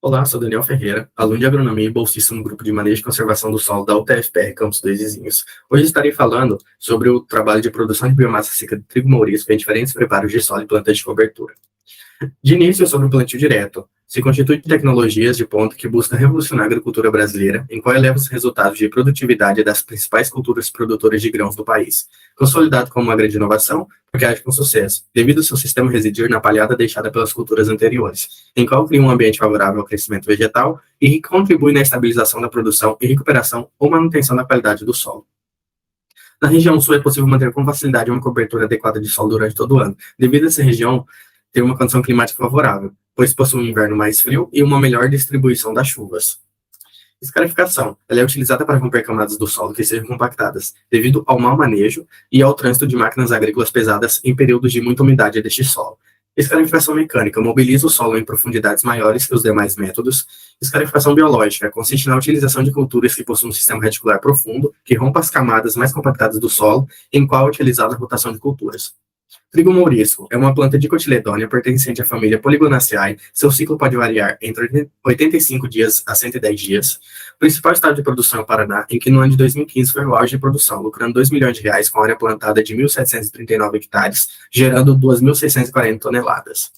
Olá, sou Daniel Ferreira, aluno de agronomia e bolsista no grupo de manejo e conservação do solo da UTFPR Campus Dois Vizinhos. Hoje estarei falando sobre o trabalho de produção de biomassa seca de trigo mourisco em diferentes preparos de solo e plantas de cobertura. De início, sobre o plantio direto, se constitui de tecnologias de ponta que busca revolucionar a agricultura brasileira, em qual eleva os resultados de produtividade das principais culturas produtoras de grãos do país. Consolidado como uma grande inovação, porque age com sucesso, devido ao seu sistema residir na palhada deixada pelas culturas anteriores, em qual cria um ambiente favorável ao crescimento vegetal e contribui na estabilização da produção e recuperação ou manutenção da qualidade do solo. Na região sul é possível manter com facilidade uma cobertura adequada de solo durante todo o ano, devido a essa região ter uma condição climática favorável, pois possui um inverno mais frio e uma melhor distribuição das chuvas. Escarificação. Ela é utilizada para romper camadas do solo que sejam compactadas, devido ao mau manejo e ao trânsito de máquinas agrícolas pesadas em períodos de muita umidade deste solo. Escarificação mecânica mobiliza o solo em profundidades maiores que os demais métodos. Escarificação biológica consiste na utilização de culturas que possuem um sistema reticular profundo, que rompa as camadas mais compactadas do solo, em qual é utilizada a rotação de culturas. Trigo mourisco é uma planta dicotiledônea pertencente à família Polygonaceae. Seu ciclo pode variar entre 85 dias a 110 dias. O principal estado de produção é o Paraná, em que no ano de 2015 foi o auge de produção, lucrando R$ 2 milhões com área plantada de 1.739 hectares, gerando 2.640 toneladas.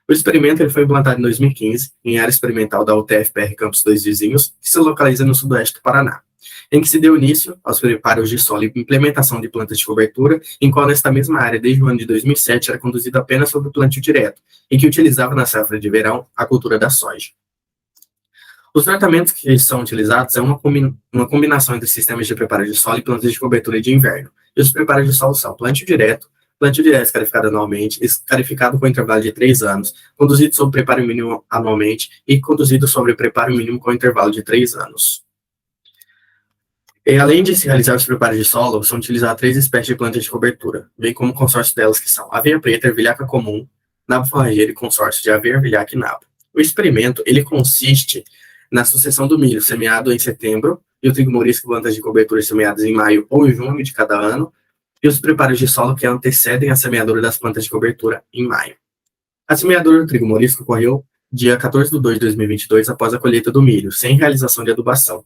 O experimento ele foi implantado em 2015, em área experimental da UTFPR Campus Dois Vizinhos, que se localiza no sudoeste do Paraná, em que se deu início aos preparos de solo e implementação de plantas de cobertura, em qual nesta mesma área, desde o ano de 2007, era conduzido apenas sobre o plantio direto, em que utilizava na safra de verão a cultura da soja. Os tratamentos que são utilizados é uma combinação entre sistemas de preparo de solo e plantas de cobertura de inverno. E os preparos de solo são plantio direto escarificado anualmente, escarificado com intervalo de 3 anos, conduzido sobre preparo mínimo anualmente e conduzido sobre preparo mínimo com intervalo de 3 anos. E, além de se realizar os preparos de solo, são utilizadas 3 espécies de plantas de cobertura, bem como consórcio delas que são aveia preta, ervilhaca comum, nabo forrageiro e consórcio de aveia, ervilhaca e nabo. O experimento, ele consiste na sucessão do milho semeado em setembro e o trigo mourisco plantas de cobertura semeadas em maio ou em junho de cada ano, e os preparos de solo que antecedem a semeadura das plantas de cobertura em maio. A semeadura do trigo mourisco ocorreu dia 14 de 2 de 2022, após a colheita do milho, sem realização de adubação.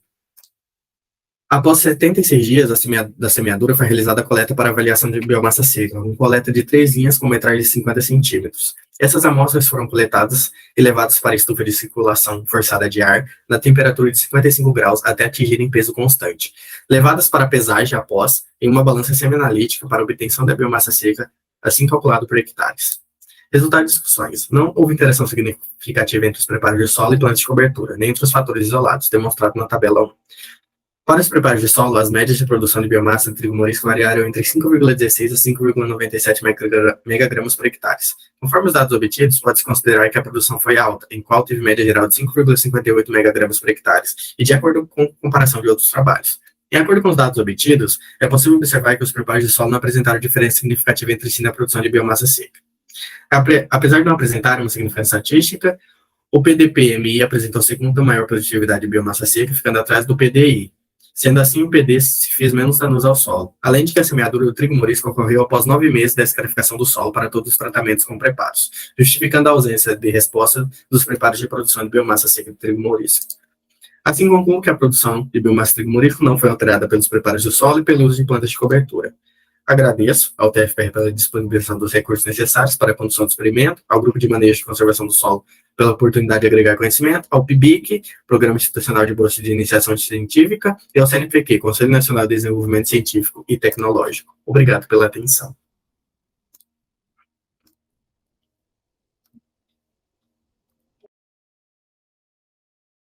Após 76 dias da semeadura, foi realizada a coleta para avaliação de biomassa seca, com coleta de 3 linhas com metragem de 50 centímetros. Essas amostras foram coletadas e levadas para a estufa de circulação forçada de ar, na temperatura de 55 graus, até atingirem peso constante. Levadas para pesagem após, em uma balança semi-analítica para obtenção da biomassa seca, assim calculado por hectares. Resultado de discussões. Não houve interação significativa entre os preparos de solo e plantas de cobertura, nem entre os fatores isolados, demonstrado na tabela 1. Para os preparos de solo, as médias de produção de biomassa de trigo mourisco variaram entre 5,16 a 5,97 megagramas por hectare. Conforme os dados obtidos, pode-se considerar que a produção foi alta, em qual teve média geral de 5,58 megagramas por hectare, e de acordo com comparação de outros trabalhos. De acordo com os dados obtidos, é possível observar que os preparos de solo não apresentaram diferença significativa entre si na produção de biomassa seca. Apesar de não apresentarem uma significância estatística, o PDP-MI apresentou a segunda maior produtividade de biomassa seca, ficando atrás do PDI. Sendo assim, o PD se fez menos danoso ao solo, além de que a semeadura do trigo mourisco ocorreu após 9 meses da escarificação do solo para todos os tratamentos com preparos, justificando a ausência de resposta dos preparos de produção de biomassa seca de trigo mourisco. Assim, concluo que a produção de biomassa de trigo mourisco não foi alterada pelos preparos do solo e pelo uso de plantas de cobertura. Agradeço ao TFPR pela disponibilização dos recursos necessários para a condução do experimento, ao Grupo de Manejo e Conservação do Solo pela oportunidade de agregar conhecimento, ao PIBIC, Programa Institucional de Bolsa de Iniciação Científica, e ao CNPq, Conselho Nacional de Desenvolvimento Científico e Tecnológico. Obrigado pela atenção.